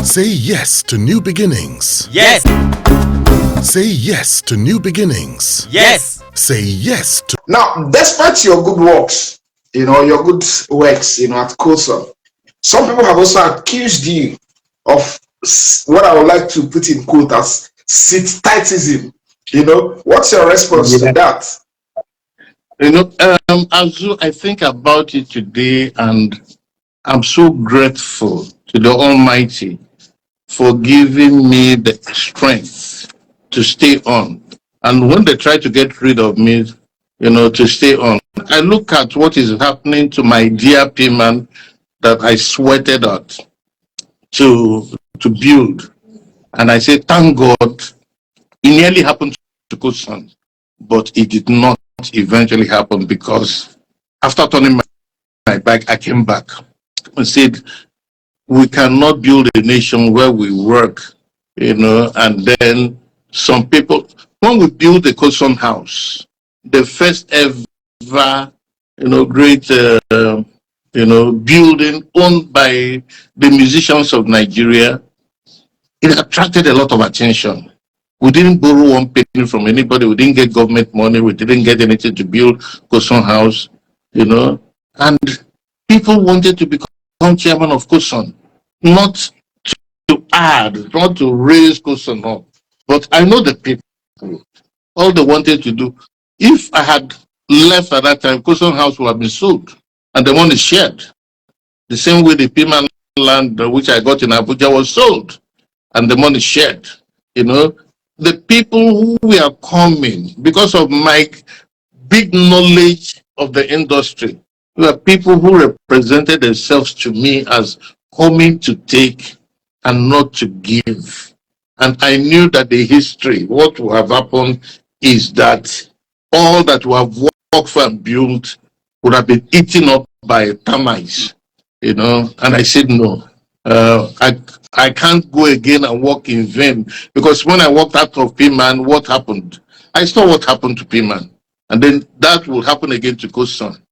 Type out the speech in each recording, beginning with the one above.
Say yes to new beginnings. Yes. Say yes to new beginnings. Yes. Say yes to... Now, despite your good works, your good works, at COSON, some people have also accused you of what I would like to put in quote as sit-tightism. What's your response to that? Azu, I think about it today, and I'm so grateful to the Almighty for giving me the strength to stay on. And when they try to get rid of me, to stay on, I look at what is happening to my dear P-man that I sweated out to build. And I say, thank God, it nearly happened to COSON, but it did not eventually happen, because after turning my back, I came back and said, we cannot build a nation where we work, and then some people, when we build the COSON house, the first ever, great, building owned by the musicians of Nigeria, it attracted a lot of attention. We didn't borrow one penny from anybody. We didn't get government money. We didn't get anything to build COSON house, and people wanted to become chairman of COSON, not to add, not to raise COSON up. But I know the people, all they wanted to do. If I had left at that time, COSON house would have been sold, and the money shared. The same way the Piman land, which I got in Abuja, was sold, and the money shared. The people who were coming because of my big knowledge of the industry were people who represented themselves to me as coming to take and not to give. And I knew that the history, what will have happened is that all that we have worked for and built would have been eaten up by termites, and I said no. I can't go again and work in vain, because when I walked out of P-Man, what happened? I saw what happened to P-Man, and then that will happen again to COSON.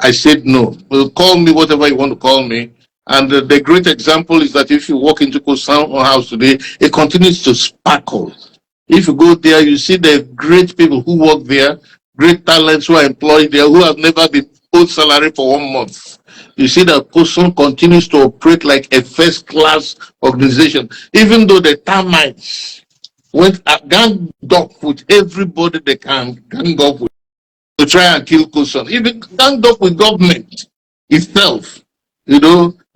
I said no. Well, call me whatever you want to call me. And the great example is that if you walk into COSON house today, it continues to sparkle. If you go there, you see the great people who work there, great talents who are employed there, who have never been owed salary for 1 month. You see that COSON continues to operate like a first-class organization, even though the termites went ganged up with everybody they can gang up with to try and kill COSON, even ganged up with government itself,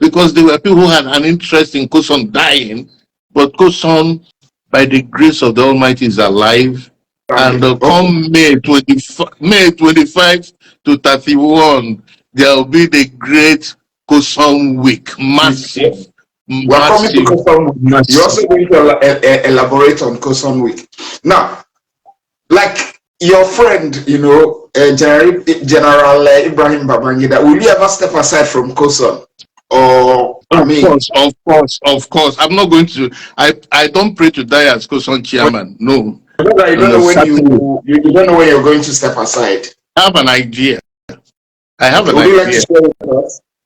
because there were people who had an interest in COSON dying, but COSON, by the grace of the Almighty, is alive. And come May 25 to 31, there will be the great COSON week. Massive. We're coming to COSON week. You're also going to elaborate on COSON week. Now, like your friend, General Ibrahim Babangida, will you ever step aside from COSON? Or Of course. I'm not going to. I don't pray to die as COSON chairman. No. You don't know when you're going to step aside. I have an idea. Would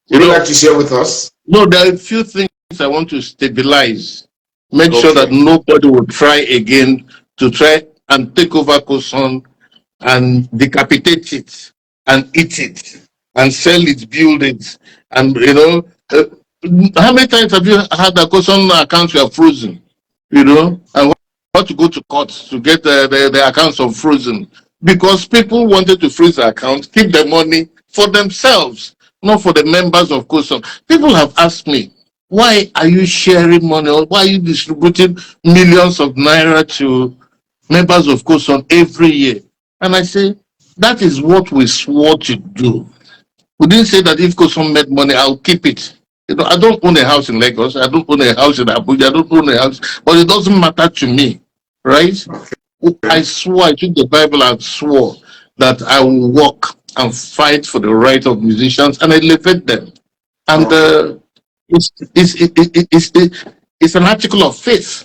you like to share with us? No, there are a few things I want to stabilize. Make sure that nobody will try again to try and take over COSON and decapitate it and eat it and sell its buildings. And how many times have you had the COSON accounts were frozen? And want to go to court to get the accounts of frozen, because people wanted to freeze the accounts, keep the money for themselves, not for the members of COSON. People have asked me, why are you sharing money, or why are you distributing millions of naira to members of COSON every year? And I say, that is what we swore to do. We didn't say that if COSON made money, I'll keep it. I don't own a house in Lagos. I don't own a house in Abuja. I don't own a house, but it doesn't matter to me, right? I swore, I took the Bible and swore that I will work and fight for the right of musicians and elevate them. And it's an article of faith.